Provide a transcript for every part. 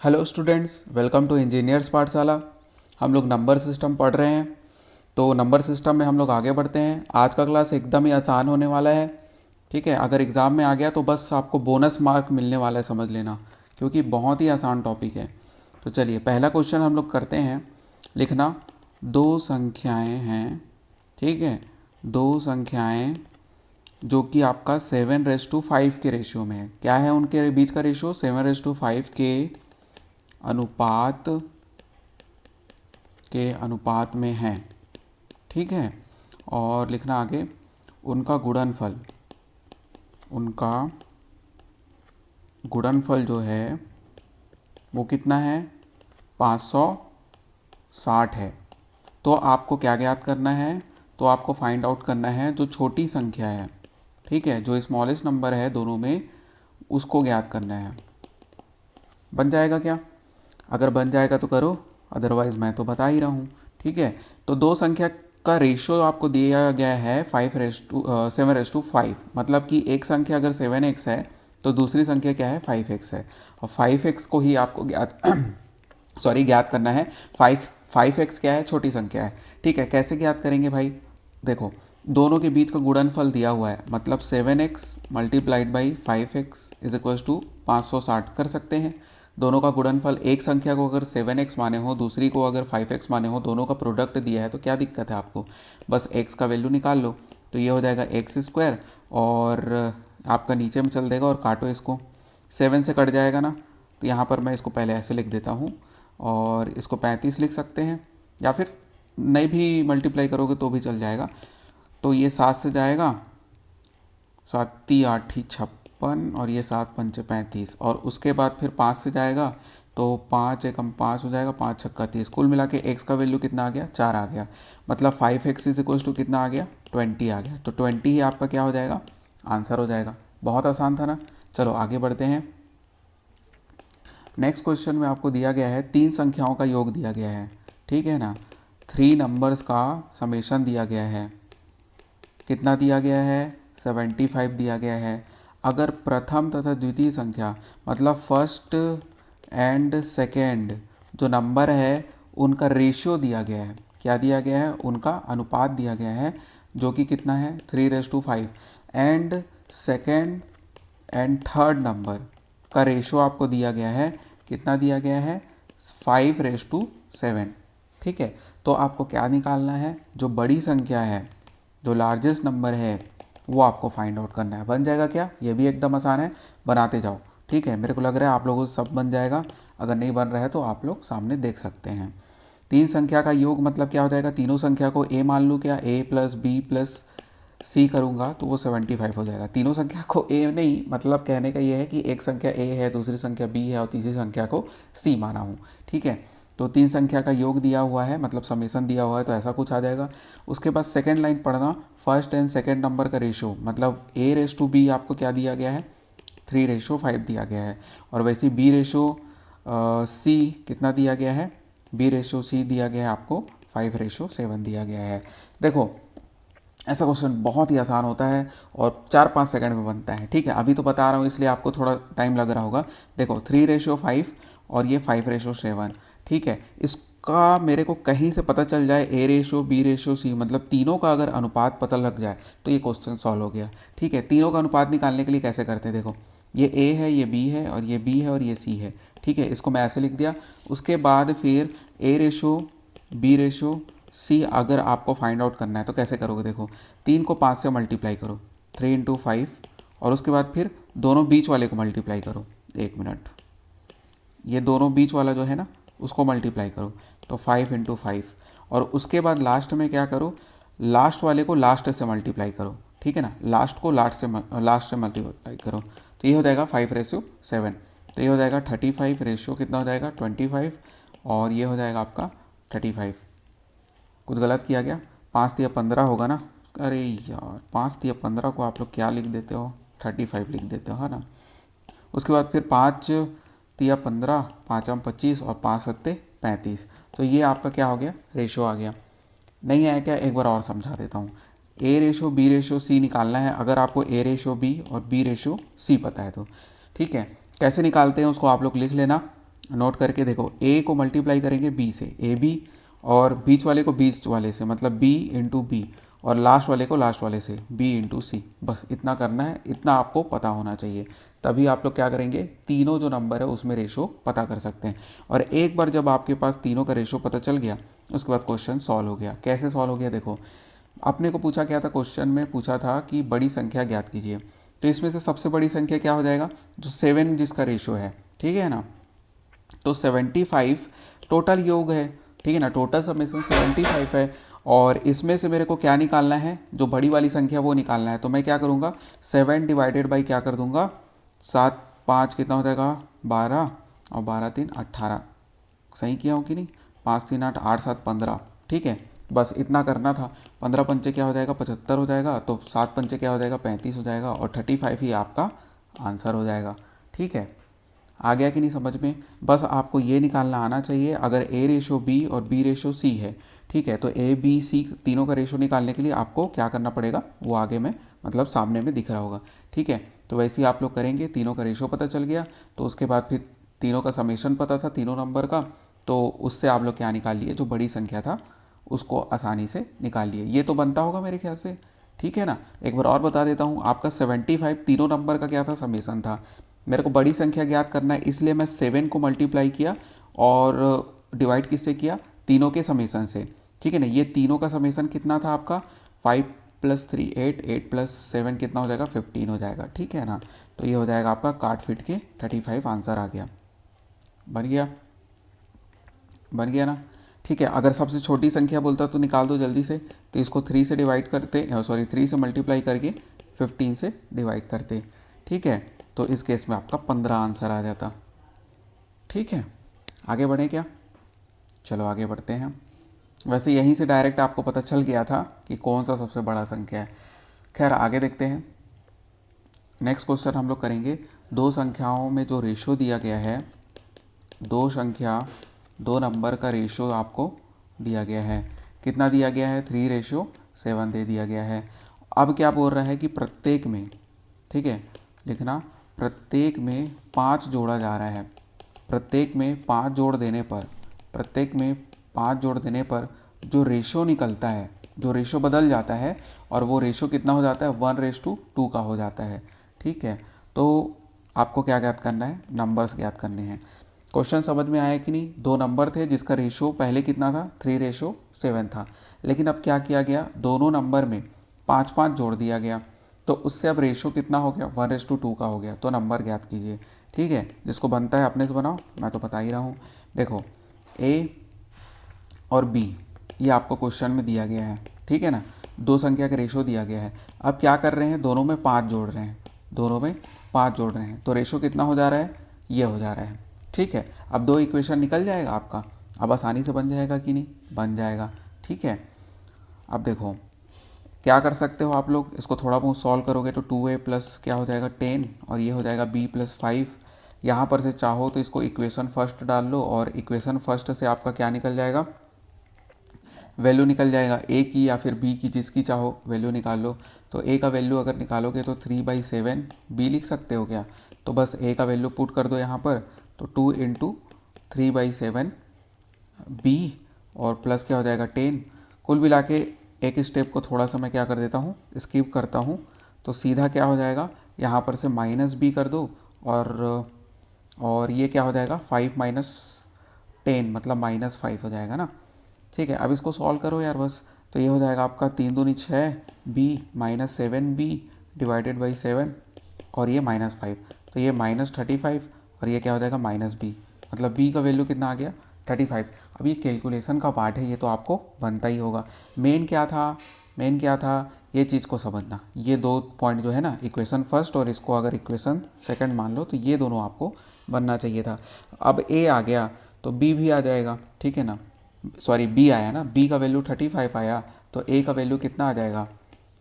Hello students, welcome to Engineers Pathshala. हम लोग number system पढ़ रहे हैं। तो नंबर सिस्टम में हम लोग आगे बढ़ते हैं। आज का क्लास एकदम ही आसान होने वाला है। ठीक है, अगर एग्ज़ाम में आ गया तो बस आपको बोनस मार्क मिलने वाला है, समझ लेना, क्योंकि बहुत ही आसान टॉपिक है। तो चलिए पहला क्वेश्चन हम लोग करते हैं। लिखना, दो संख्याएं हैं, ठीक है, दो संख्याएं जो कि आपका 7:5 के रेशियो में है। क्या है उनके बीच का रेशियो? 7:5 अनुपात अनुपात में है। ठीक है, और लिखना आगे, उनका गुणनफल, उनका गुणनफल जो है वो कितना है? 560 है। तो आपको क्या ज्ञात करना है? तो आपको फाइंड आउट करना है जो छोटी संख्या है, ठीक है, जो स्मॉलेस्ट नंबर है दोनों में, उसको ज्ञात करना है। बन जाएगा क्या? अगर बन जाएगा तो करो, अदरवाइज़ मैं तो बता ही रहा हूँ। ठीक है, तो दो संख्या का रेशियो आपको दिया गया है 7:5, मतलब कि एक संख्या अगर 7x है तो दूसरी संख्या क्या है? 5x है। और 5x को ही आपको ज्ञात ज्ञात करना है। 5x क्या है? छोटी संख्या है। ठीक है, कैसे ज्ञात करेंगे भाई? देखो, दोनों के बीच का गुणनफल दिया हुआ है, मतलब 7x multiplied by 5x is equals to 560 कर सकते हैं। दोनों का गुणनफल, एक संख्या को अगर 7x माने हो, दूसरी को अगर 5x माने हो, दोनों का प्रोडक्ट दिया है तो क्या दिक्कत है आपको? बस x का वैल्यू निकाल लो। तो ये हो जाएगा x², और आपका नीचे में चल देगा, और काटो इसको, 7 से कट जाएगा ना। तो यहाँ पर मैं इसको पहले ऐसे लिख देता हूँ, और इसको 35 लिख सकते हैं, या फिर नहीं भी मल्टीप्लाई करोगे तो भी चल जाएगा। तो ये 7 से जाएगा, 7×8 = 56, और ये 7×5 = 35, और उसके बाद फिर 5 से जाएगा तो 5×1=5 हो जाएगा, 5×6=30। कुल मिला के एक्स का वैल्यू कितना आ गया? 4 आ गया। मतलब 5x इज इक्वल्स टू कितना आ गया? 20 आ गया। तो 20 ही आपका क्या हो जाएगा? आंसर हो जाएगा। बहुत आसान था ना। चलो आगे बढ़ते हैं। नेक्स्ट क्वेश्चन में आपको दिया गया है, तीन संख्याओं का योग दिया गया है, ठीक है ना। 3 नंबर्स का समेशन दिया गया है। कितना दिया गया है? 75 दिया गया है। अगर प्रथम तथा द्वितीय संख्या, मतलब फर्स्ट एंड सेकेंड जो नंबर है, उनका रेशियो दिया गया है। क्या दिया गया है? उनका अनुपात दिया गया है, जो कि कितना है? 3:5। And second and third number का रेशियो आपको दिया गया है। कितना दिया गया है? 5:7। ठीक है, तो आपको क्या निकालना है? जो बड़ी संख्या है, जो लार्जेस्ट नंबर है, वो आपको फाइंड आउट करना है। बन जाएगा क्या? ये भी एकदम आसान है, बनाते जाओ। ठीक है, मेरे को लग रहा है आप लोगों को सब बन जाएगा। अगर नहीं बन रहा है तो आप लोग सामने देख सकते हैं। तीन संख्या का योग मतलब क्या हो जाएगा? तीनों संख्या को a मान लूँ क्या? a+b+c करूँगा तो वो 75 हो जाएगा। तीनों संख्या को a नहीं, मतलब कहने का ये है कि एक संख्या a है, दूसरी संख्या b है, और तीसरी संख्या को c माना हूँ। ठीक है, तो तीन संख्या का योग दिया हुआ है, मतलब समेसन दिया हुआ है, तो ऐसा कुछ आ जाएगा। उसके बाद सेकेंड लाइन पढ़ना, फर्स्ट एंड सेकेंड नंबर का रेशो, मतलब a:b आपको क्या दिया गया है? 3:5 दिया गया है। और वैसे b:c कितना दिया गया है? b:c दिया गया है आपको 5:7 दिया गया है। देखो, ऐसा क्वेश्चन बहुत ही आसान होता है और 4-5 सेकंड में बनता है। ठीक है, अभी तो बता रहा हूँ इसलिए आपको थोड़ा टाइम लग रहा होगा। देखो, 3:5 और ये 5:7। ठीक है, इसका मेरे को कहीं से पता चल जाए a:b:c, मतलब तीनों का अगर अनुपात पता लग जाए तो ये क्वेश्चन सॉल्व हो गया। ठीक है, तीनों का अनुपात निकालने के लिए कैसे करते हैं? देखो, ये a है, ये b है, और ये b है, और ये c है। ठीक है, इसको मैं ऐसे लिख दिया। उसके बाद फिर a:b:c अगर आपको फाइंड आउट करना है तो कैसे करोगे? देखो, 3 को 5 से मल्टीप्लाई करो, 3×5, और उसके बाद फिर दोनों बीच वाले को मल्टीप्लाई करो। 1 मिनट, ये दोनों बीच वाला जो है ना, उसको मल्टीप्लाई करो, तो 5×5, और उसके बाद लास्ट में क्या करो? लास्ट वाले को लास्ट से मल्टीप्लाई करो। ठीक है ना, लास्ट को लास्ट से मल्टीप्लाई करो, तो ये हो जाएगा 5:7। तो ये हो जाएगा 35 रेशियो कितना हो जाएगा? 25, और ये हो जाएगा आपका 35। कुछ गलत किया गया? 5×3=15 होगा ना। अरे यार, 5×3=15 को आप लोग क्या लिख देते हो? 35 लिख देते हो, है ना। उसके बाद फिर 5×3=15, 5×5=25, और 5×7=35। तो ये आपका क्या हो गया? रेशो आ गया। नहीं आया क्या? एक बार और समझा देता हूँ। a:b:c निकालना है, अगर आपको a:b और b:c पता है तो। ठीक है, कैसे निकालते हैं उसको आप लोग लिख लेना। नोट करके देखो, ए को मल्टीप्लाई करेंगे बी से, ए बी, और बीच वाले को बीच वाले से, मतलब बी इंटू बी, और लास्ट वाले को लास्ट वाले से, बी इंटू सी। बस इतना करना है, इतना आपको पता होना चाहिए, तभी आप लोग क्या करेंगे, तीनों जो नंबर है उसमें रेशो पता कर सकते हैं। और एक बार जब आपके पास तीनों का रेशो पता चल गया, उसके बाद क्वेश्चन सॉल्व हो गया। कैसे सॉल्व हो गया देखो, अपने को पूछा क्या था, क्वेश्चन में पूछा था कि बड़ी संख्या ज्ञात कीजिए, तो इसमें से सबसे बड़ी संख्या क्या हो जाएगा, जो 7 जिसका रेशो है, ठीक है ना। तो 75 टोटल योग है, ठीक है ना, टोटल समेसन 75 है, और इसमें से मेरे को क्या निकालना है, जो बड़ी वाली संख्या वो निकालना है। तो मैं क्या करूँगा, 7 डिवाइडेड बाई क्या कर दूंगा, 7 5 कितना हो जाएगा 12, और 12 3 18, सही किया हो कि नहीं, 5 3 8 8 7 15, ठीक है। बस इतना करना था। 15 पंचे क्या हो जाएगा 75 हो जाएगा, तो 7 पंचे क्या हो जाएगा 35 हो जाएगा, और 35 ही आपका आंसर हो जाएगा, ठीक है। आ गया कि नहीं समझ में। बस आपको ये निकालना आना चाहिए, अगर ए रेशो बी और बी रेशो सी है, ठीक है, तो ए बी सी तीनों का रेशो निकालने के लिए आपको क्या करना पड़ेगा, वो आगे में मतलब सामने में दिख रहा होगा, ठीक है। तो वैसे ही आप लोग करेंगे, तीनों का रेशो पता चल गया, तो उसके बाद फिर तीनों का समेशन पता था तीनों नंबर का, तो उससे आप लोग क्या निकाल लिए, जो बड़ी संख्या था उसको आसानी से निकाल लिए। ये तो बनता होगा मेरे ख्याल से, ठीक है ना। एक बार और बता देता हूँ, आपका 75 तीनों नंबर का क्या था, समेसन था। मेरे को बड़ी संख्या ज्ञात करना है, इसलिए मैं 7 को मल्टीप्लाई किया और डिवाइड किससे किया, तीनों के समेसन से, ठीक है ना। ये तीनों का समेसन कितना था आपका, 5 + 3 8, 8 + 7 कितना हो जाएगा 15 हो जाएगा, ठीक है ना। तो ये हो जाएगा आपका काट फिट के 35 आंसर आ गया। बन गया, बन गया ना, ठीक है। अगर सबसे छोटी संख्या बोलता तो निकाल दो जल्दी से, तो इसको 3 से डिवाइड करते, सॉरी 3 से मल्टीप्लाई करके 15 से डिवाइड करते, ठीक है। तो इस केस में आपका 15 आंसर आ जाता, ठीक है। आगे बढ़े क्या, चलो आगे बढ़ते हैं। वैसे यहीं से डायरेक्ट आपको पता चल गया था कि कौन सा सबसे बड़ा संख्या है। खैर आगे देखते हैं। नेक्स्ट क्वेश्चन हम लोग करेंगे, दो संख्याओं में जो रेशो दिया गया है, दो नंबर का रेशो आपको दिया गया है। कितना दिया गया है, 3:7 दे दिया गया है। अब क्या बोल रहा है कि प्रत्येक में, ठीक है, लिखना, प्रत्येक में 5 जोड़ा जा रहा है। प्रत्येक में 5 जोड़ देने पर, प्रत्येक में 5 जोड़ देने पर जो रेशो निकलता है, जो रेशो बदल जाता है, और वो रेशो कितना हो जाता है, 1:2 का हो जाता है, ठीक है। तो आपको क्या ज्ञात करना है, नंबर्स ज्ञात करने हैं। क्वेश्चन समझ में आया कि नहीं। दो नंबर थे जिसका रेशो पहले कितना था, 3:7 था, लेकिन अब क्या किया गया, दोनों नंबर में 5 5 जोड़ दिया गया, तो उससे अब रेशो कितना हो गया, 1:2 का हो गया। तो नंबर ज्ञात कीजिए, ठीक है। जिसको बनता है अपने से बनाओ, मैं तो बता ही रहा हूँ। देखो, ए और बी ये आपको क्वेश्चन में दिया गया है, ठीक है ना। दो संख्या का रेशो दिया गया है। अब क्या कर रहे हैं, दोनों में 5 जोड़ रहे हैं, दोनों में 5 जोड़ रहे हैं, तो रेशो कितना हो जा रहा है, ये हो जा रहा है, ठीक है। अब दो इक्वेशन निकल जाएगा आपका, अब आसानी से बन जाएगा कि नहीं, बन जाएगा, ठीक है। अब देखो क्या कर सकते हो आप लोग, इसको थोड़ा बहुत सॉल्व करोगे तो 2a प्लस क्या हो जाएगा 10, और ये हो जाएगा b + 5। यहाँ पर से चाहो तो इसको इक्वेशन फर्स्ट डाल लो, और इक्वेशन फर्स्ट से आपका क्या निकल जाएगा, वैल्यू निकल जाएगा ए की या फिर बी की, जिसकी चाहो वैल्यू निकाल लो। तो ए का वैल्यू अगर निकालोगे तो 3/7, बी लिख सकते हो क्या, तो बस ए का वैल्यू पुट कर दो यहाँ पर, तो 2 × 3/7 बी, और प्लस क्या हो जाएगा 10। कुल मिला के एक स्टेप को थोड़ा सा मैं क्या कर देता हूँ, स्किप करता हूँ, तो सीधा क्या हो जाएगा, यहाँ पर से -b कर दो, और ये क्या हो जाएगा 5 - 10 मतलब -5 हो जाएगा ना, ठीक है। अब इसको सॉल्व करो यार बस, तो ये हो जाएगा आपका 3 दूनी 6 b -7b डिवाइडेड बाई 7, और ये -5, तो ये -35, और ये क्या हो जाएगा -b, मतलब b का वैल्यू कितना आ गया 35। अब ये कैलकुलेशन का पार्ट है, ये तो आपको बनता ही होगा। मेन क्या था, मेन क्या था, ये चीज़ को समझना। ये दो पॉइंट जो है ना, इक्वेशन फर्स्ट और इसको अगर इक्वेशन सेकंड मान लो, तो ये दोनों आपको बनना चाहिए था। अब ए आ गया तो बी भी आ जाएगा, ठीक है ना। सॉरी बी आया ना, बी का वैल्यू 35 आया, तो ए का वैल्यू कितना आ जाएगा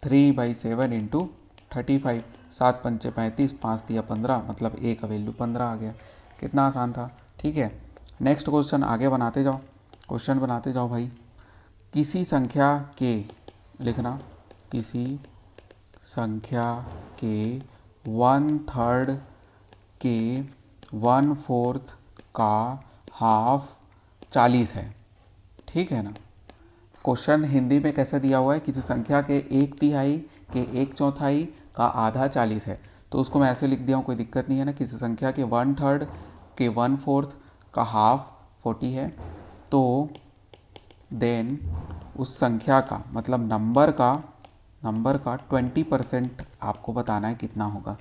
3/7 × 35, 7 पंचे 35, 5 दिया 15, मतलब ए का वैल्यू 15 आ गया। कितना आसान था, ठीक है। नेक्स्ट क्वेश्चन आगे बनाते जाओ, क्वेश्चन बनाते जाओ भाई। किसी संख्या के, लिखना, किसी संख्या के 1/3 के 1/4 का हाफ 40 है, ठीक है ना। क्वेश्चन हिंदी में कैसे दिया हुआ है, किसी संख्या के 1/3 के 1/4 का आधा 40 है, तो उसको मैं ऐसे लिख दिया हूँ, कोई दिक्कत नहीं है ना। किसी संख्या के 1/3 के 1/4 का हाफ 40 है, तो देन उस संख्या का मतलब नंबर का 20% आपको बताना है कितना होगा।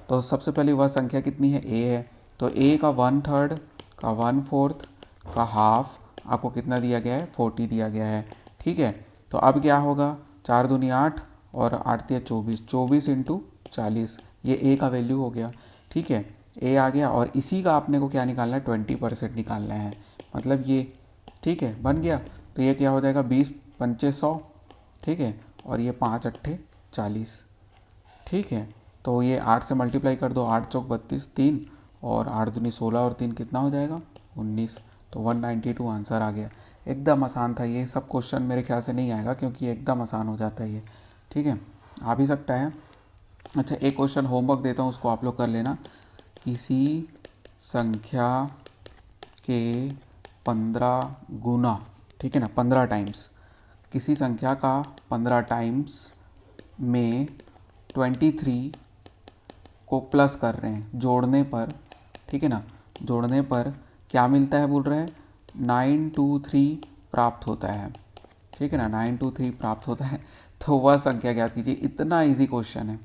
तो सबसे पहले वह संख्या कितनी है, ए है, तो ए का 1/3 का 1/4 का हाफ आपको कितना दिया गया है, 40 दिया गया है, ठीक है। तो अब क्या होगा, 4 दूनी 8 और 8 दिया 24, 24 इंटू 40, ये ए का वैल्यू हो गया, ठीक है। ए आ गया और इसी का आपने को क्या निकालना है, 20% निकालना है, मतलब ये, ठीक है, बन गया। तो ये क्या हो जाएगा, 20×5 100, ठीक है, और ये 5×8 40, ठीक है। तो ये 8 से मल्टीप्लाई कर दो, 8 चौक 32, 3 और 8 दूनी 16 और 3 कितना हो जाएगा, 19। तो 192 आंसर आ गया। एकदम आसान था ये, सब क्वेश्चन मेरे ख्याल से नहीं आएगा क्योंकि एकदम आसान हो जाता है ये, ठीक है, आ भी सकता है। अच्छा, एक क्वेश्चन होमवर्क देता हूँ, उसको आप लोग कर लेना। किसी संख्या के 15 गुना, ठीक है ना, 15 टाइम्स, किसी संख्या का 15 टाइम्स में 23 को प्लस कर रहे हैं, जोड़ने पर, ठीक है ना, जोड़ने पर क्या मिलता है, बोल रहे हैं 923 प्राप्त होता है, ठीक है ना, 923 प्राप्त होता है। तो वह संख्या ज्ञात कीजिए। इतना इजी क्वेश्चन है,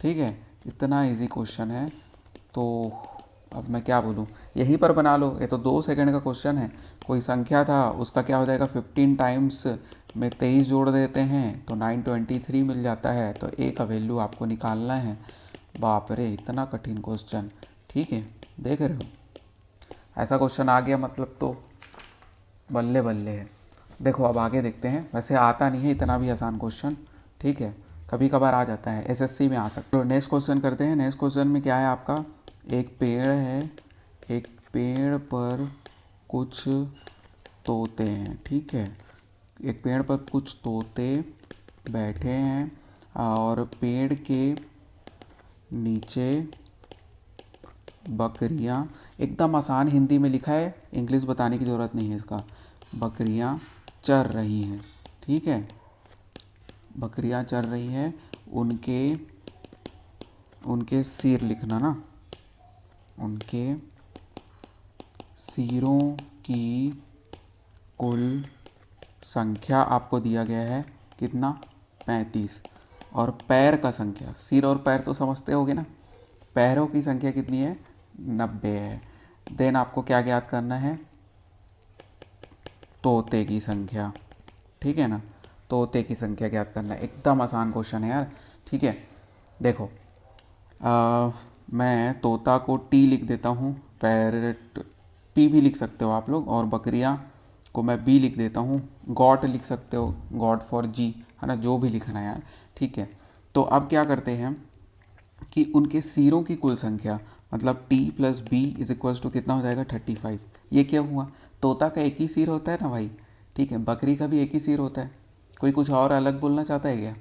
ठीक है, इतना इजी क्वेश्चन है, तो अब मैं क्या बोलूँ, यहीं पर बना लो, ये तो 2 सेकंड का क्वेश्चन है। कोई संख्या था, उसका क्या हो जाएगा, 15 टाइम्स में 23 जोड़ देते हैं तो 923 मिल जाता है, तो ए का वैल्यू आपको निकालना है। बाप रे, इतना कठिन क्वेश्चन, ठीक है, देख रहे हो, ऐसा क्वेश्चन आ गया मतलब तो बल्ले बल्ले है। देखो अब आगे देखते हैं, वैसे आता नहीं है इतना भी आसान क्वेश्चन, ठीक है, कभी कभार आ जाता है, एसएससी में आ सकता है। तो नेक्स्ट क्वेश्चन करते हैं। नेक्स्ट क्वेश्चन में क्या है आपका, एक पेड़ है, एक पेड़ पर कुछ तोते हैं, ठीक है, एक पेड़ पर कुछ तोते बैठे हैं और पेड़ के नीचे बकरियां, एकदम आसान हिंदी में लिखा है, इंग्लिश बताने की ज़रूरत नहीं है इसका, बकरियां चर रही हैं, ठीक है, बकरियां चर रही हैं, उनके उनके सिर लिखना ना, उनके सिरों की कुल संख्या आपको दिया गया है कितना, 35, और पैर का संख्या, सिर और पैर तो समझते होगे ना, पैरों की संख्या कितनी है, 90 है। देन आपको क्या ज्ञात करना है, तोते की संख्या, ठीक है ना, तोते की संख्या ज्ञात करना है। एकदम आसान क्वेश्चन है यार, ठीक है। देखो मैं तोता को टी लिख देता हूँ, पैरट पी भी लिख सकते हो आप लोग, और बकरियाँ को मैं बी लिख देता हूँ, गॉट लिख सकते हो, गॉड फॉर जी, है ना, जो भी लिखना है यार, ठीक है। तो अब क्या करते हैं कि उनके सिरों की कुल संख्या, मतलब T plus B is equals to कितना हो जाएगा, 35। ये क्या हुआ, तोता का एक ही सिर होता है ना भाई, ठीक है, बकरी का भी एक ही सिर होता है, कोई कुछ और अलग बोलना चाहता है क्या,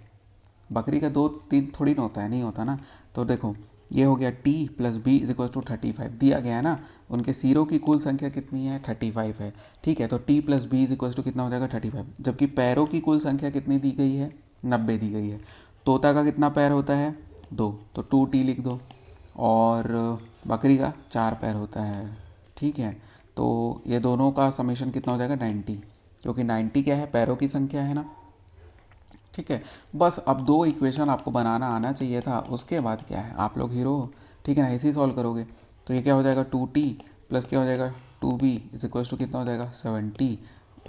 बकरी का 2 3 थोड़ी ना होता है, नहीं होता ना। तो देखो ये हो गया T plus B is equal to 35 दिया गया है ना, उनके सिरों की कुल संख्या कितनी है, 35 है, ठीक है। तो T plus B is equal to कितना हो जाएगा, 35, जबकि पैरों की कुल संख्या कितनी दी गई है, 90 दी गई है। तोता का कितना पैर होता है, 2, तो 2T लिख दो, और बकरी का 4 पैर होता है, ठीक है। तो ये दोनों का समेशन कितना हो जाएगा, 90, क्योंकि 90 क्या है, पैरों की संख्या है ना, ठीक है। बस अब 2 इक्वेशन आपको बनाना आना चाहिए था, उसके बाद क्या है, आप लोग हीरो हो, ठीक है ना, ऐसे ही सॉल्व करोगे। तो ये क्या हो जाएगा, 2T प्लस क्या हो जाएगा, 2B इज इक्वल्स टू कितना हो जाएगा, 70,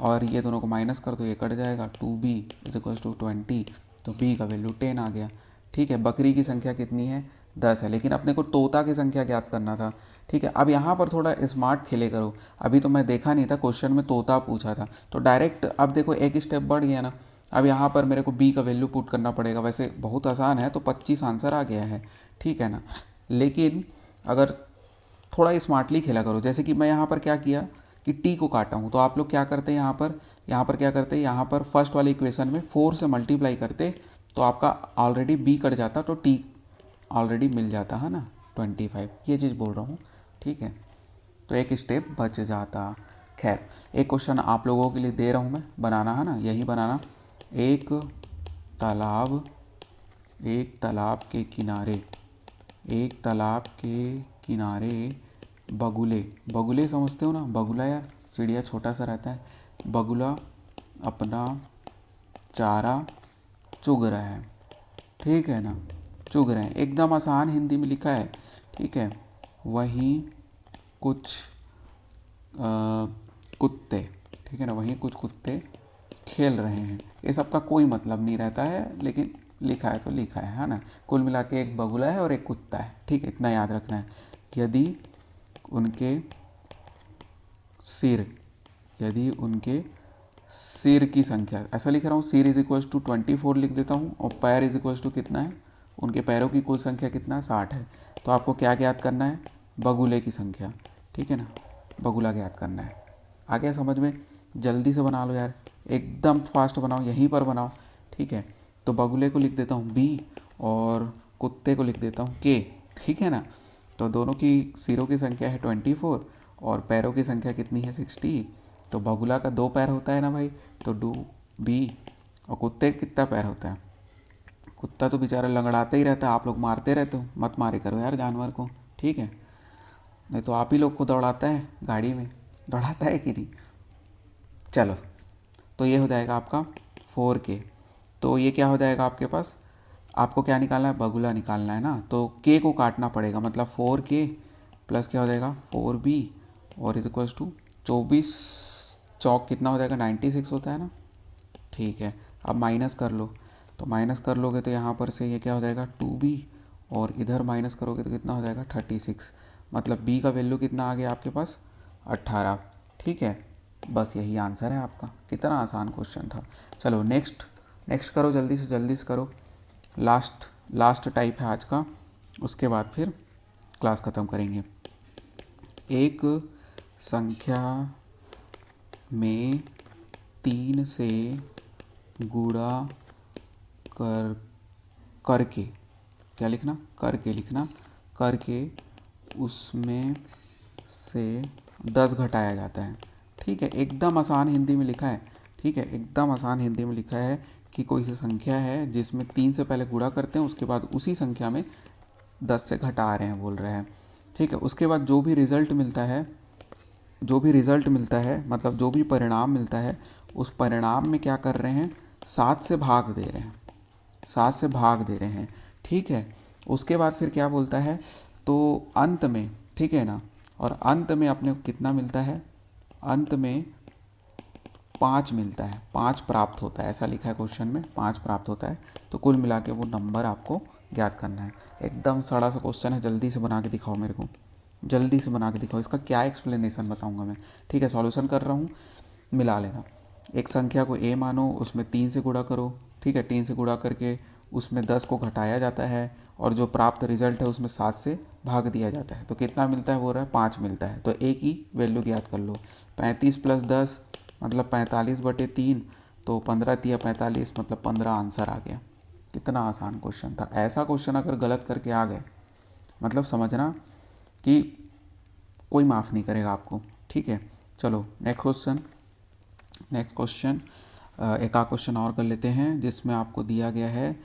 और ये दोनों को माइनस कर दो, ये कट जाएगा, 2B इज इक्वल्स टू 20, तो B का वैल्यू 10 आ गया, ठीक है। बकरी की संख्या कितनी है, 10 है, लेकिन अपने को तोता की संख्या ज्ञात करना था, ठीक है। अब यहाँ पर थोड़ा स्मार्ट खेले करो, अभी तो मैं देखा नहीं था क्वेश्चन में तोता पूछा था, तो डायरेक्ट अब देखो एक स्टेप बढ़ गया ना। अब यहाँ पर मेरे को बी का वैल्यू पुट करना पड़ेगा, वैसे बहुत आसान है, तो 25 आंसर आ गया है, ठीक है ना। लेकिन अगर थोड़ा स्मार्टली खेला करो, जैसे कि मैं यहाँ पर क्या किया कि टी को काटा हूँ, तो आप लोग क्या करते हैं, यहाँ पर क्या करते हैं, यहाँ पर फर्स्ट वाले इक्वेशन में 4 से मल्टीप्लाई करते, तो आपका ऑलरेडी बी कट जाता, तो टी ऑलरेडी मिल जाता है ना, 25, ये चीज़ बोल रहा हूँ, ठीक है। तो एक स्टेप बच जाता। खैर, एक क्वेश्चन आप लोगों के लिए दे रहा हूँ मैं, बनाना है ना, यही बनाना। एक तालाब के किनारे, एक तालाब के किनारे बगुले, बगुले समझते हो ना, बगुला यार, चिड़िया छोटा सा रहता है। बगुला अपना चारा चुग रहा है, ठीक है ना, चुग रहे हैं, एकदम आसान हिंदी में लिखा है, ठीक है। वहीं कुछ कुत्ते, ठीक है ना, वहीं कुछ कुत्ते खेल रहे हैं। ये सबका कोई मतलब नहीं रहता है, लेकिन लिखा है तो लिखा है ना। कुल मिला के एक बगुला है और एक कुत्ता है, ठीक है, इतना याद रखना है। यदि उनके सिर, यदि उनके सिर की संख्या, ऐसा लिख रहा हूँ, सिर इज इक्वल्स टू 24 लिख देता हूँ, और पैर इज इक्वल्स टू कितना है, उनके पैरों की कुल संख्या कितना है, 60 है। तो आपको क्या ज्ञात करना है, बगुले की संख्या, ठीक है ना, बगुला ज्ञात करना है। आ गया समझ में? जल्दी से बना लो यार, एकदम फास्ट बनाओ, यहीं पर बनाओ, ठीक है। तो बगुले को लिख देता हूँ बी, और कुत्ते को लिख देता हूँ के, ठीक है ना। तो दोनों की सिरों की संख्या है 24 और पैरों की संख्या कितनी है 60। तो बगुला का 2 पैर होता है ना भाई, तो डू बी। और कुत्ते का कितना पैर होता है? कुत्ता तो बेचारा लंगड़ाते ही रहता है, आप लोग मारते रहते हो, मत मारे करो यार जानवर को, ठीक है, नहीं तो आप ही लोग को दौड़ाता है गाड़ी में, दौड़ाता है कि नहीं। चलो, तो ये हो जाएगा आपका 4K। तो ये क्या हो जाएगा आपके पास, आपको क्या निकालना है, बगुला निकालना है ना, तो के को काटना पड़ेगा, मतलब 4K प्लस क्या हो जाएगा 4B, और इज इक्वल्स टू 24 चौक कितना हो जाएगा, 96 होता है ना, ठीक है। अब माइनस कर लो, तो माइनस कर लोगे तो यहाँ पर से ये क्या हो जाएगा 2B, और इधर माइनस करोगे तो कितना हो जाएगा 36, मतलब B का वैल्यू कितना आ गया आपके पास 18, ठीक है। बस यही आंसर है आपका, कितना आसान क्वेश्चन था। चलो नेक्स्ट, नेक्स्ट करो, जल्दी से करो, लास्ट लास्ट टाइप है आज का, उसके बाद फिर क्लास ख़त्म करेंगे। एक संख्या में 3 से गुणा कर करके, क्या लिखना, करके लिखना, करके उसमें से 10 घटाया जाता है, ठीक है। एकदम आसान हिंदी में लिखा है, ठीक है, एकदम आसान हिंदी में लिखा है कि कोई सी संख्या है जिसमें 3 से पहले गुणा करते हैं, उसके बाद उसी संख्या में 10 से घटा रहे हैं, बोल रहे हैं, ठीक है। उसके बाद जो भी रिज़ल्ट मिलता है, जो भी रिज़ल्ट मिलता है, मतलब जो भी परिणाम मिलता है, उस परिणाम में क्या कर रहे हैं, 7 से भाग दे रहे हैं, 7 से भाग दे रहे हैं, ठीक है। उसके बाद फिर क्या बोलता है, तो अंत में, ठीक है ना, और अंत में अपने को कितना मिलता है, अंत में 5 मिलता है, 5 प्राप्त होता है, ऐसा लिखा है क्वेश्चन में, 5 प्राप्त होता है। तो कुल मिला के वो नंबर आपको ज्ञात करना है। एकदम सड़ा सा क्वेश्चन है, जल्दी से बना के दिखाओ मेरे को, जल्दी से बना के दिखाओ, इसका क्या एक्सप्लेनेशन बताऊंगा मैं, ठीक है। सॉल्यूशन कर रहा हूँ, मिला लेना। एक संख्या को ए मानो, उसमें 3 से गुणा करो, ठीक है, 3 से गुणा करके उसमें 10 को घटाया जाता है, और जो प्राप्त रिजल्ट है उसमें 7 से भाग दिया जाता है, तो कितना मिलता है, वो रहा है 5 मिलता है। तो ए की वैल्यू ज्ञात कर लो, 35 प्लस 10 मतलब 45/3, तो 15 तिया 45 मतलब 15 आंसर आ गया। कितना आसान क्वेश्चन था। ऐसा क्वेश्चन अगर गलत करके आ गए, मतलब समझना कि कोई माफ़ नहीं करेगा आपको, ठीक है। चलो नेक्स्ट क्वेश्चन, नेक्स्ट क्वेश्चन, एक आध क्वेश्चन और कर लेते हैं जिसमें आपको दिया गया है,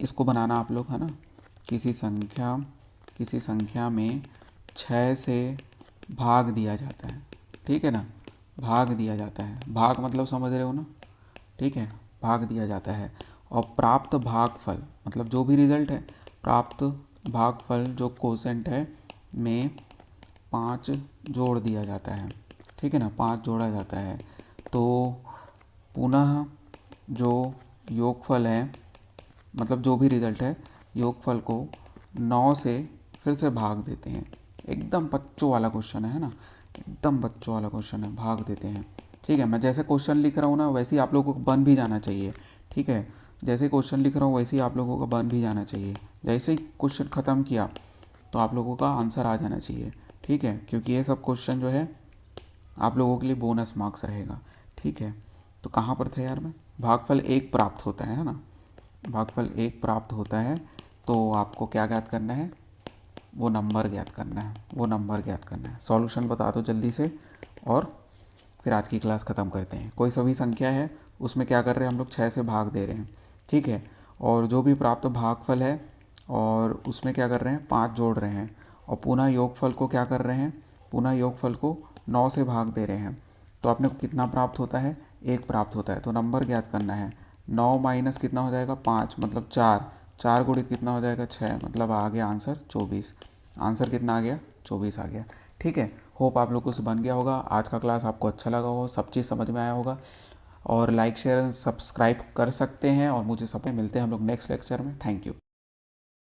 इसको बनाना आप लोग, है ना। किसी संख्या में 6 से भाग दिया जाता है, ठीक है ना, भाग दिया जाता है, भाग मतलब समझ रहे हो ना, ठीक है, भाग दिया जाता है, और प्राप्त भागफल मतलब जो भी रिजल्ट है, प्राप्त भागफल जो कोसेंट है में 5 जोड़ दिया जाता है, ठीक है ना, 5 जोड़ा जाता है। तो पुनः जो योगफल है, मतलब जो भी रिजल्ट है, योगफल को 9 से फिर से भाग देते हैं। एकदम बच्चों वाला क्वेश्चन है ना, एकदम बच्चों वाला क्वेश्चन है, भाग देते हैं, ठीक है। मैं जैसे क्वेश्चन लिख रहा हूँ ना, वैसे ही आप लोगों को बन भी जाना चाहिए, ठीक है। जैसे क्वेश्चन लिख रहा हूँ वैसे ही आप लोगों का बन भी जाना चाहिए। जैसे ही क्वेश्चन ख़त्म किया तो आप लोगों का आंसर आ जाना चाहिए, ठीक है, क्योंकि ये सब क्वेश्चन जो है आप लोगों के लिए बोनस मार्क्स रहेगा, ठीक है। तो कहाँ पर थे यार मैं, भागफल 1 प्राप्त होता है ना, भागफल 1 प्राप्त होता है, तो आपको क्या ज्ञात करना है, वो नंबर ज्ञात करना है, वो नंबर ज्ञात करना है। सॉल्यूशन बता दो जल्दी से और फिर आज की क्लास ख़त्म करते हैं। कोई सभी संख्या है उसमें क्या कर रहे हैं हम लोग 6 से भाग दे रहे हैं, ठीक है। और जो भी प्राप्त भागफल है और उसमें क्या कर रहे हैं 5 जोड़ रहे हैं और पुनः योगफल को क्या कर रहे हैं, पुनः योगफल को 9 से भाग दे रहे हैं। तो अपने को कितना प्राप्त होता है, 1 प्राप्त होता है। तो नंबर ज्ञात करना है। 9 माइनस कितना हो जाएगा 5 मतलब 4, 4 गुणित कितना हो जाएगा 6 मतलब आ गया आंसर 24। आंसर कितना आ गया 24 आ गया, ठीक है। होप आप लोग को से बन गया होगा। आज का क्लास आपको अच्छा लगा हो, सब चीज़ समझ में आया होगा। और लाइक शेयर सब्सक्राइब कर सकते हैं और मुझे सब मिलते हैं हम लोग नेक्स्ट लेक्चर में। Thank you.